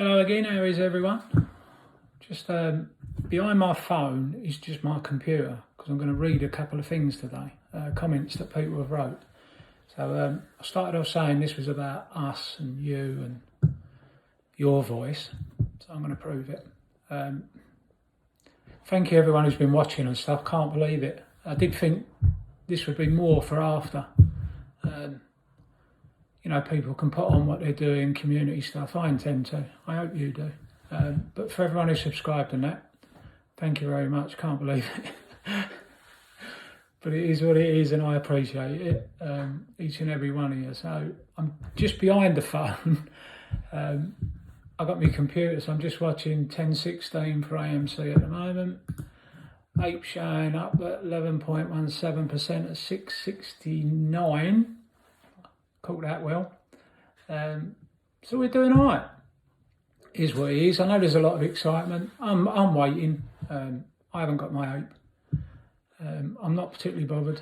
Hello again, how is everyone? Just behind my phone is just my computer because I'm going to read a couple of things today, comments that people have wrote. So I started off saying this was about us and you and your voice, so I'm going to prove it. Thank you everyone who's been watching and stuff, can't believe it. I did think this would be more for after. You know, people can put on what they're doing, community stuff. I intend to. I hope you do. But for everyone who subscribed and that, thank you very much. Can't believe it. But it is what it is, and I appreciate it. Each and every one of you. So I'm just behind the phone. I got my computer, so I'm just watching 10:16 for AMC at the moment. APE showing up at 11.17% at 669. Caught that well. So we're doing all right. Is what it is. I know there's a lot of excitement. I'm waiting. I haven't got my APE. I'm not particularly bothered.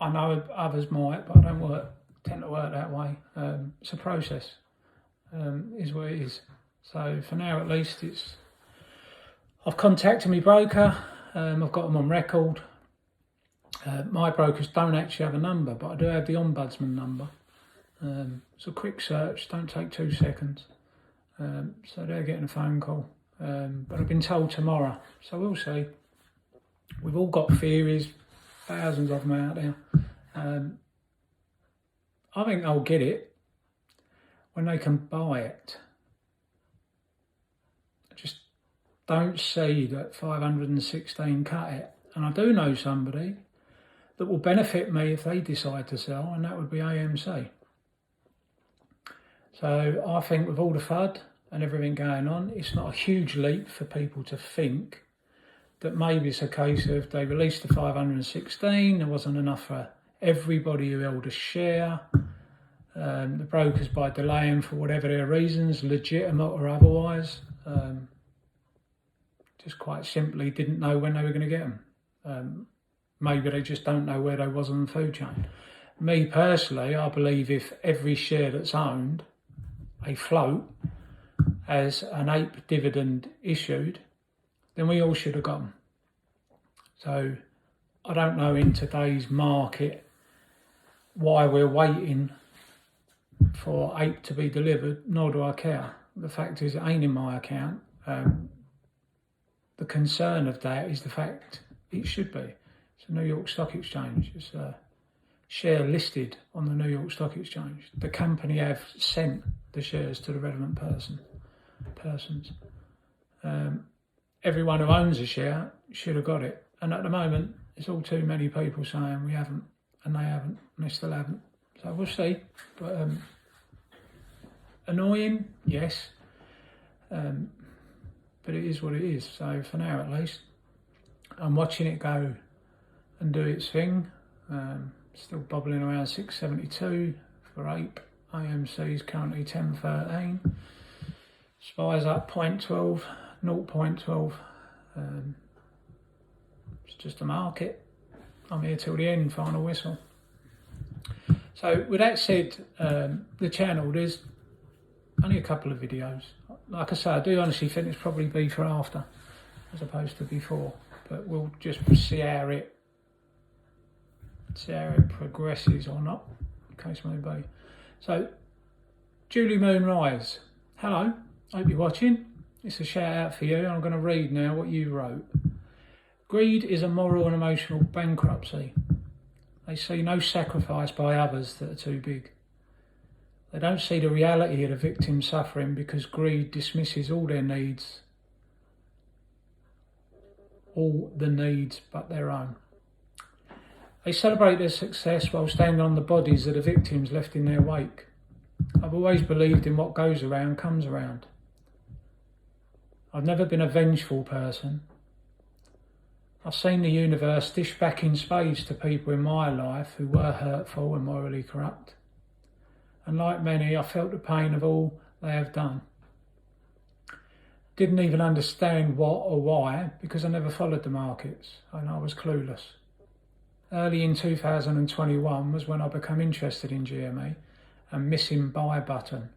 I know others might, but I don't tend to work that way. It's a process. Is what it is. So for now, at least, I've contacted my broker. I've got them on record. My brokers don't actually have a number, but I do have the ombudsman number. It's a quick search, don't take 2 seconds. So they're getting a phone call. But I've been told tomorrow, so we'll see. We've all got theories, thousands of them out there. I think they'll get it when they can buy it. I just don't see that 516 cut it. And I do know somebody that will benefit me if they decide to sell, and that would be AMC. So I think with all the FUD and everything going on, it's not a huge leap for people to think that maybe it's a case of they released the 516, there wasn't enough for everybody who held a share. The brokers, by delaying for whatever their reasons, legitimate or otherwise, just quite simply didn't know when they were going to get them. Maybe they just don't know where they was on the food chain. Me personally, I believe if every share that's owned, a float, as an APE dividend issued, then we all should have got them. So I don't know in today's market why we're waiting for APE to be delivered, nor do I care. The fact is it ain't in my account. The concern of that is the fact it should be. It's a New York Stock Exchange. It's a share listed on the New York Stock Exchange. The company have sent the shares to the relevant persons. Everyone who owns a share should have got it. And at the moment, it's all too many people saying we haven't, and they haven't, and they still haven't. So we'll see. But annoying, yes. But it is what it is. So for now, at least, I'm watching it go and do its thing. Still bobbling around 672 for APE. AMC is currently 1013. SPY's up 0.12, 0.12. It's just a market. I'm here till the end, final whistle. So with that said, the channel, there's only a couple of videos. Like I say, I do honestly think it's probably be for after as opposed to before. But we'll just see how it progresses or not, in case may be. So, Julie Moonrise, hello, hope you're watching. It's a shout out for you. I'm going to read now what you wrote. Greed is a moral and emotional bankruptcy. They see no sacrifice by others that are too big. They don't see the reality of the victim suffering because greed dismisses all the needs but their own. They celebrate their success while standing on the bodies of the victims left in their wake. I've always believed in what goes around comes around. I've never been a vengeful person. I've seen the universe dish back in spades to people in my life who were hurtful and morally corrupt. And like many, I felt the pain of all they have done. Didn't even understand what or why because I never followed the markets and I was clueless. Early in 2021 was when I became interested in GME and missing buy button.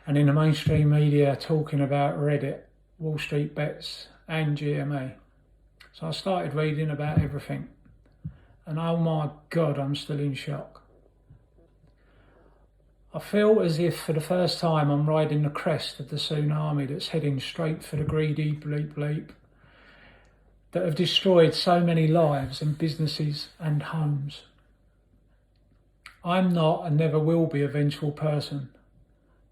and in the mainstream media talking about Reddit, Wall Street Bets and GME. So I started reading about everything, and oh my God, I'm still in shock. I feel as if for the first time I'm riding the crest of the tsunami that's heading straight for the greedy bleep bleep that have destroyed so many lives and businesses and homes. I'm not and never will be a vengeful person,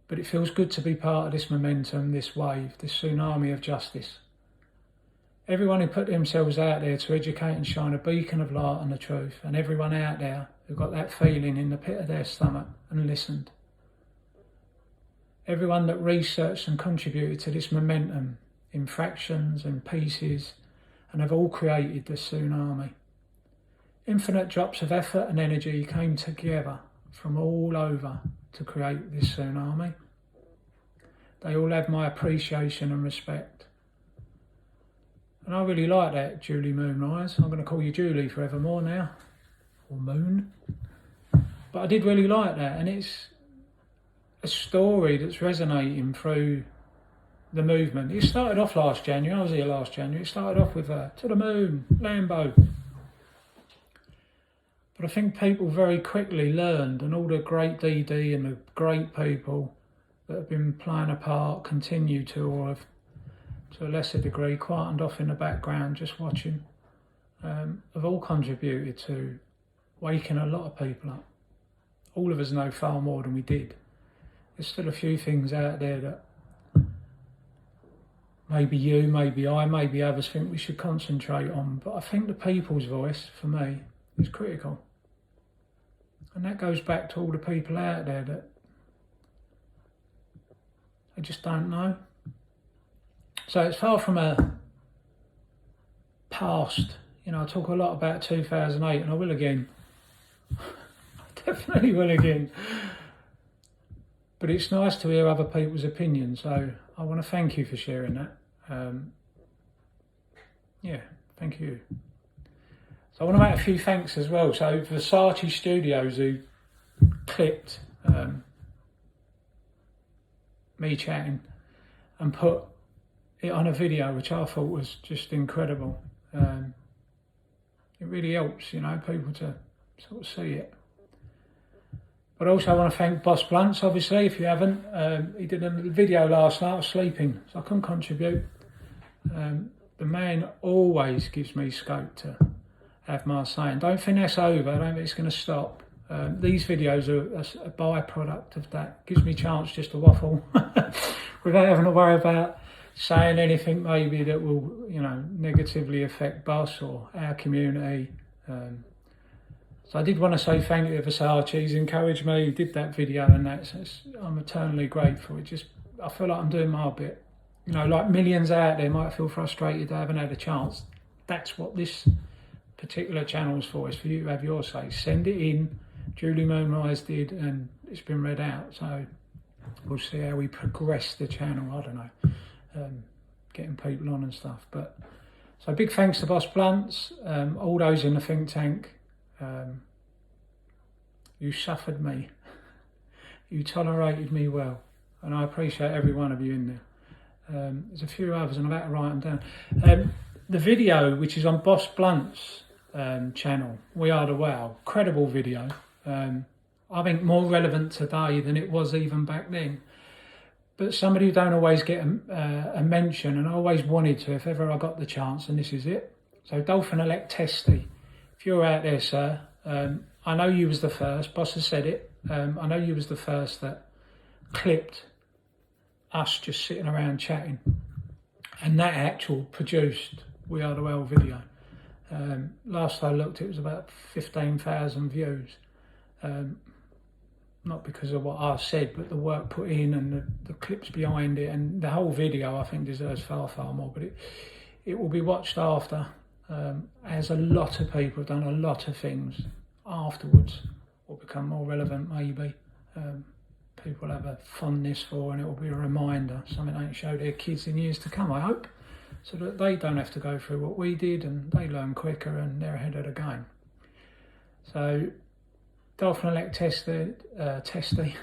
but it feels good to be part of this momentum, this wave, this tsunami of justice. Everyone who put themselves out there to educate and shine a beacon of light on the truth, and everyone out there who got that feeling in the pit of their stomach and listened. Everyone that researched and contributed to this momentum in fractions and pieces, and have all created the tsunami. Infinite drops of effort and energy came together from all over to create this tsunami. They all have my appreciation and respect. And I really like that, Julie Moonrise. I'm going to call you Julie forevermore now, or Moon. But I did really like that, and it's a story that's resonating through the movement. It started off last January. I was here last January. It started off with To the Moon, Lambo. But I think people very quickly learned, and all the great DD and the great people that have been playing a part continue to, or have to a lesser degree quietened off in the background just watching, have all contributed to waking a lot of people up. All of us know far more than we did. There's still a few things out there that maybe you, maybe I, maybe others think we should concentrate on, but I think the people's voice, for me, is critical. And that goes back to all the people out there that they just don't know. So it's far from a past. You know, I talk a lot about 2008, and I will again. I definitely will again. But it's nice to hear other people's opinions, so I want to thank you for sharing that. Thank you. So I want to make a few thanks as well. So Versace Studios, who clipped me chatting and put it on a video, which I thought was just incredible. It really helps, you know, people to sort of see it. But also I want to thank Boss Blunts, obviously, if you haven't. He did a video last night, I was sleeping, so I couldn't contribute. The man always gives me scope to have my saying. Don't think that's over, I don't think it's going to stop. These videos are a byproduct of that. Gives me a chance just to waffle without having to worry about saying anything maybe that will, you know, negatively affect Boss or our community. So I did want to say thank you to Versace. He's encouraged me, he did that video, and I'm eternally grateful. I feel like I'm doing my bit. You know, like millions out there might feel frustrated they haven't had a chance. That's what this particular channel is for. It's for you to have your say. Send it in. Julie Moonrise did, and it's been read out. So we'll see how we progress the channel. I don't know, getting people on and stuff. But so big thanks to Boss Blunts, all those in the think tank. You suffered me. You tolerated me well, and I appreciate every one of you in there. There's a few others, and I've had to write them down. The video, which is on Boss Blunt's channel, We Are the Wow, credible video. I think more relevant today than it was even back then. But somebody who don't always get a mention, and I always wanted to if ever I got the chance, and this is it. So Dolphin-elect Testy, if you're out there, sir, I know you was the first, Boss has said it, I know you was the first that clipped us just sitting around chatting, and that actual produced We Are the Well video. Last I looked, it was about 15,000 views. Not because of what I said, but the work put in and the clips behind it, and the whole video I think deserves far, far more, but it will be watched after, as a lot of people have done a lot of things afterwards will become more relevant maybe. People have a fondness for, and it will be a reminder, something they can show their kids in years to come, I hope, so that they don't have to go through what we did, and they learn quicker and they're ahead of the game. So Dolphin-elect Testy,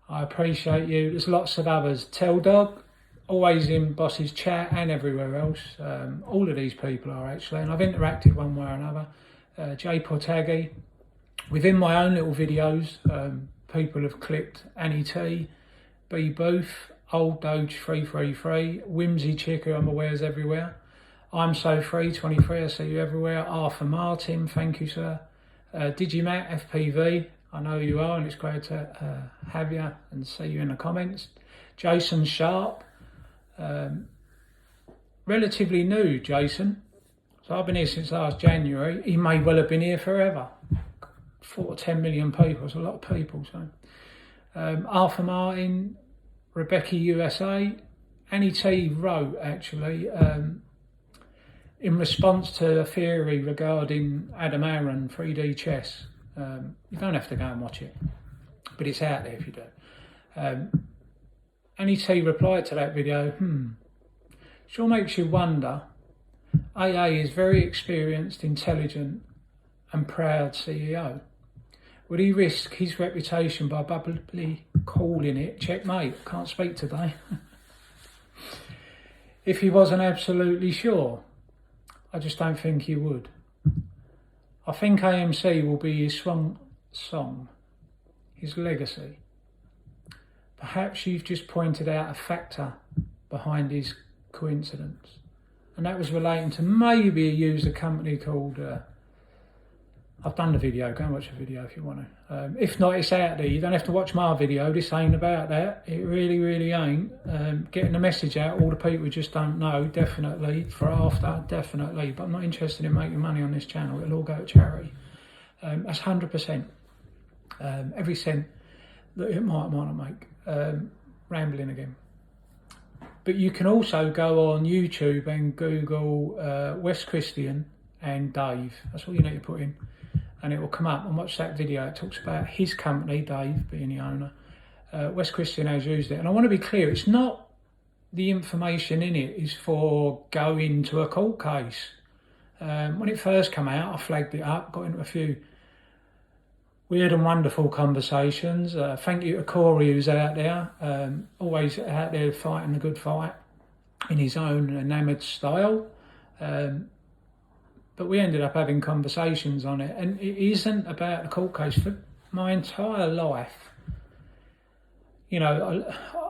I appreciate you. There's lots of others. Tell Dog, always in Boss's chat and everywhere else. All of these people are actually, and I've interacted one way or another. Jay Portaghi. Within my own little videos, people have clicked Annie T, B Booth, Old Doge 333, Whimsy Chick, who I'm aware is everywhere. I'm So Free 23, I see you everywhere. Arthur Martin, thank you, sir. Digimat FPV, I know you are, and it's great to have you and see you in the comments. Jason Sharp, relatively new, Jason. So I've been here since last January. He may well have been here forever. 4 to 10 million people, it's a lot of people. So Arthur Martin, Rebecca USA, Annie T wrote actually in response to a theory regarding Adam Aaron 3D chess. You don't have to go and watch it, but it's out there if you do. Annie T replied to that video, sure makes you wonder. AA is very experienced, intelligent and proud CEO. Would he risk his reputation by publicly calling it checkmate? Can't speak today. If he wasn't absolutely sure, I just don't think he would. I think AMC will be his swan song, his legacy. Perhaps you've just pointed out a factor behind his coincidence. And that was relating to maybe a user company called... I've done the video, go and watch the video if you want to. If not, it's out there. You don't have to watch my video, this ain't about that. It really, really ain't. Getting the message out, all the people who just don't know, definitely. For after, definitely. But I'm not interested in making money on this channel. It'll all go to charity. That's 100%. Every cent that it might not make. Rambling again. But you can also go on YouTube and Google Wes Christian and Dave. That's all you need to put in. And it will come up and watch that video. It talks about his company, Dave being the owner. Wes Christian has used it. And I want to be clear, it's not the information in it is for going to a court case. When it first came out, I flagged it up, got into a few weird and wonderful conversations. Thank you to Corey, who's out there, always out there fighting the good fight in his own enamoured style. But we ended up having conversations on it, and it isn't about the court case. For my entire life, you know,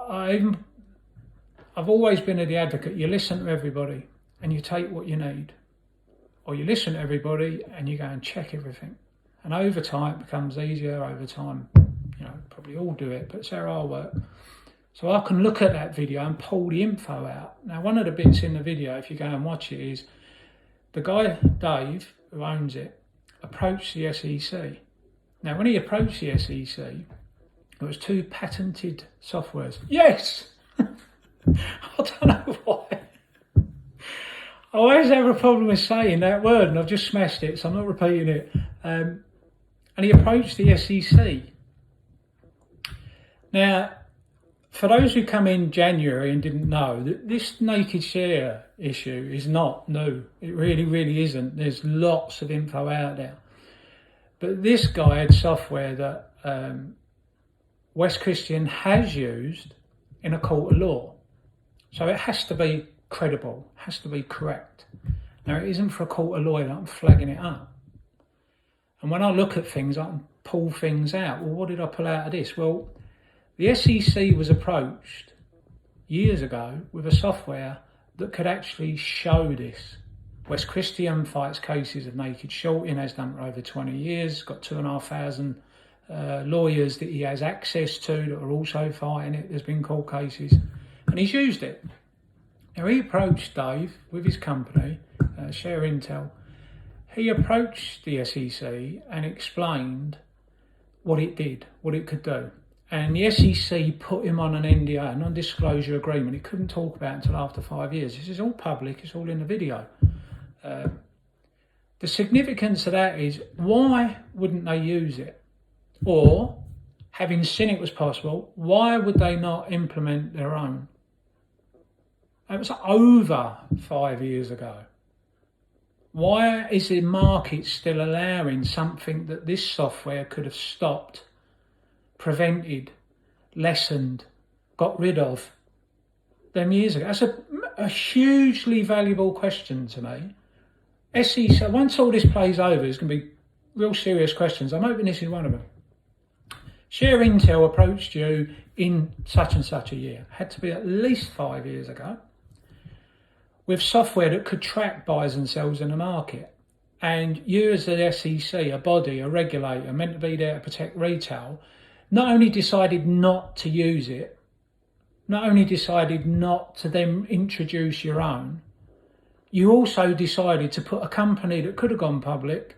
I've always been the advocate. You listen to everybody and you take what you need, or you listen to everybody and you go and check everything. And over time it becomes easier. Over time, you know, probably all do it, but it's how I work. So I can look at that video and pull the info out. Now, one of the bits in the video, if you go and watch it, is the guy, Dave, who owns it, approached the SEC. Now, when he approached the SEC, there was 2 patented softwares. Yes! I don't know why. I always have a problem with saying that word, and I've just smashed it, so I'm not repeating it. And he approached the SEC. Now, for those who come in January and didn't know, this naked share issue is not new. It really, really isn't. There's lots of info out there. But this guy had software that Wes Christian has used in a court of law. So it has to be credible, has to be correct. Now, it isn't for a court of law that I'm flagging it up. And when I look at things, I can pull things out. Well, what did I pull out of this? Well, the SEC was approached years ago with a software that could actually show this. Wes Christian fights cases of naked shorting, has done for over 20 years, got 2,500 lawyers that he has access to that are also fighting it. There's been court cases, and he's used it. Now, he approached Dave with his company, Share Intel. He approached the SEC and explained what it did, what it could do. And the SEC put him on an NDA, a non-disclosure agreement. He couldn't talk about it until after 5 years. This is all public, it's all in the video. The significance of that is, why wouldn't they use it? Or, having seen it was possible, why would they not implement their own? It was over 5 years ago. Why is the market still allowing something that this software could have stopped, prevented, lessened, got rid of them years ago? That's a hugely valuable question to me. SEC, once all this plays over, there's going to be real serious questions. I'm hoping this is one of them. Share Intel approached you in such and such a year. Had to be at least 5 years ago. With software that could track buys and sells in the market. And you as the SEC, a body, a regulator, meant to be there to protect retail, not only decided not to use it, not only decided not to then introduce your own, you also decided to put a company that could have gone public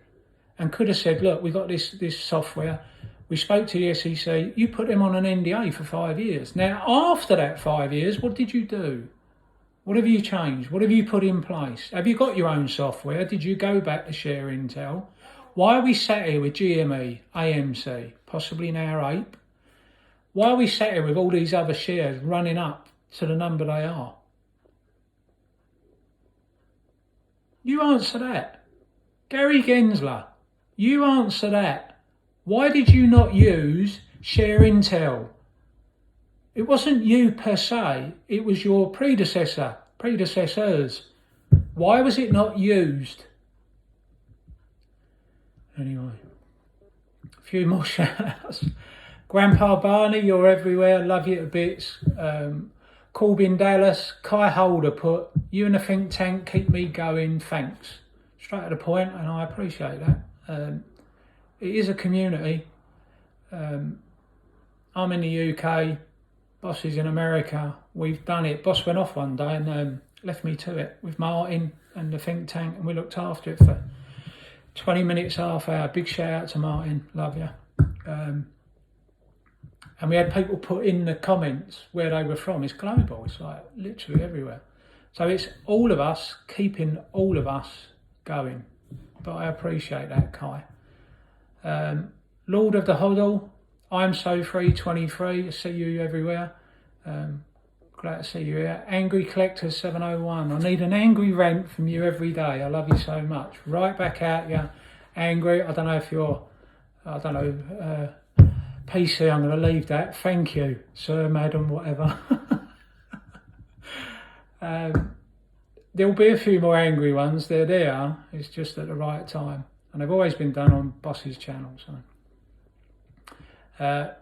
and could have said, look, we've got this software. We spoke to the SEC. You put them on an NDA for 5 years. Now, after that 5 years, what did you do? What have you changed? What have you put in place? Have you got your own software? Did you go back to Share Intel? Why are we sat here with GME, AMC, possibly now APE? Why are we sat here with all these other shares running up to the number they are? You answer that. Gary Gensler, you answer that. Why did you not use Share Intel? It wasn't you per se, it was your predecessors. Why was it not used? Anyway, a few more shout-outs. Grandpa Barney, you're everywhere, love you to bits. Corbin Dallas, Kai Holder put, you and the think tank keep me going, thanks. Straight to the point, and I appreciate that. It is a community. I'm in the UK, Boss is in America. We've done it. Boss went off one day and left me to it with Martin and the think tank, and we looked after it for 20 minutes, half hour. Big shout out to Martin, love you. And we had people put in the comments where they were from. It's global, it's like literally everywhere. So it's all of us, keeping all of us going. But I appreciate that, Kai. Lord of the Hodl, I'm so free, 23, I see you everywhere. Glad to see you here. Angry Collector 701, I need an angry rant from you every day. I love you so much. Right back at you, angry. I don't know if you're, PC, I'm going to leave that. Thank you, sir, madam, whatever. There'll be a few more angry ones. They're there. It's just at the right time. And they've always been done on Boss's channel. So.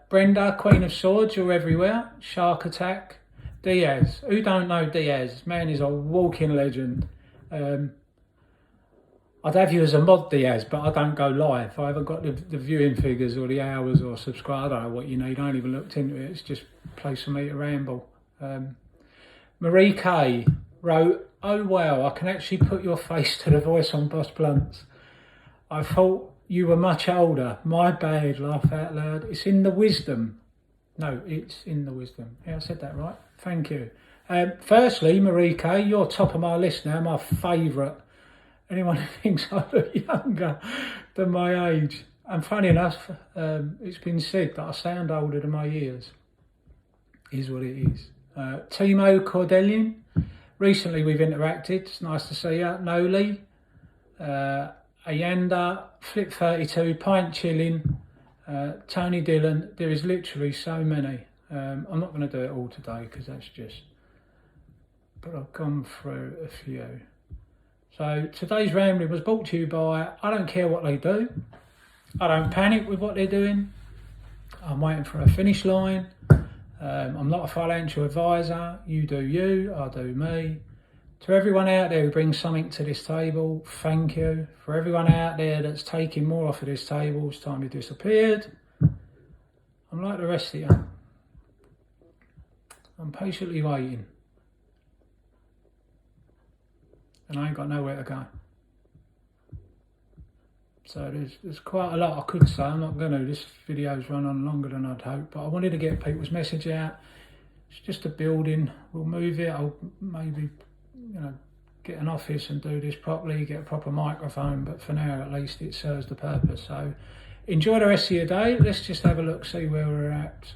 Brenda, Queen of Swords, you're everywhere. Shark Attack. Diaz. Who don't know Diaz? Man is a walking legend. I'd have you as a mod, Diaz, but I don't go live. I haven't got the viewing figures or the hours or subscribe. I don't know what you need. I ain't even looked into it. It's just a place for me to ramble. Marie Kay wrote, oh wow, I can actually put your face to the voice on Boss Blunts. I thought you were much older. My bad, laugh out loud. It's in the wisdom. No, it's in the wisdom. Yeah, I said that right. Thank you. Firstly, Marie Kay, you're top of my list now, my favourite. Anyone who thinks I look younger than my age. And funny enough, it's been said that I sound older than my years. Is what it is. Timo Cordelian, recently we've interacted. It's nice to see you. Noli, Ayanda, Flip 32, Pint Chilling, Tony Dillon. There is literally so many. I'm not going to do it all today because that's just... But I've gone through a few. So today's rambling was brought to you by, I don't care what they do. I don't panic with what they're doing. I'm waiting for a finish line. I'm not a financial advisor. You do you, I do me. To everyone out there who brings something to this table, thank you. For everyone out there that's taking more off of this table, it's time you disappeared. I'm like the rest of you. I'm patiently waiting. And I ain't got nowhere to go. So there's quite a lot I could say. I'm not going to. This video's run on longer than I'd hoped, but I wanted to get people's message out. It's just a building. We'll move it. I'll maybe, get an office and do this properly, get a proper microphone, but for now at least it serves the purpose. So enjoy the rest of your day. Let's just have a look, see where we're at.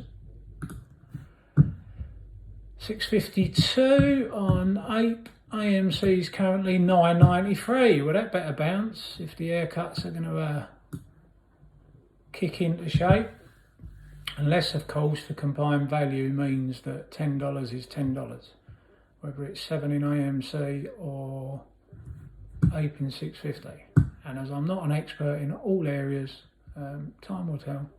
6:52 on APE. AMC is currently 9.93. Well, that better bounce if the haircuts are going to kick into shape. Unless, of course, the combined value means that $10 is $10, whether it's 7 in AMC or APE and 650. And as I'm not an expert in all areas, time will tell.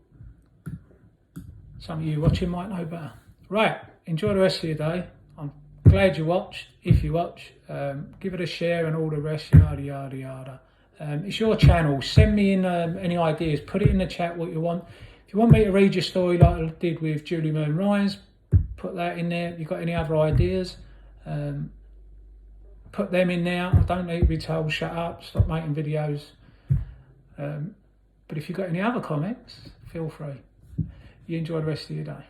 Some of you watching might know better. Right, enjoy the rest of your day. I'm glad you watched. If you watch, give it a share and all the rest, yada, yada, yada. It's your channel. Send me in any ideas. Put it in the chat what you want. If you want me to read your story like I did with Julie Moon Ryan's, put that in there. If you've got any other ideas, put them in there. I don't need to be told, shut up, stop making videos. But if you've got any other comments, feel free. You enjoy the rest of your day.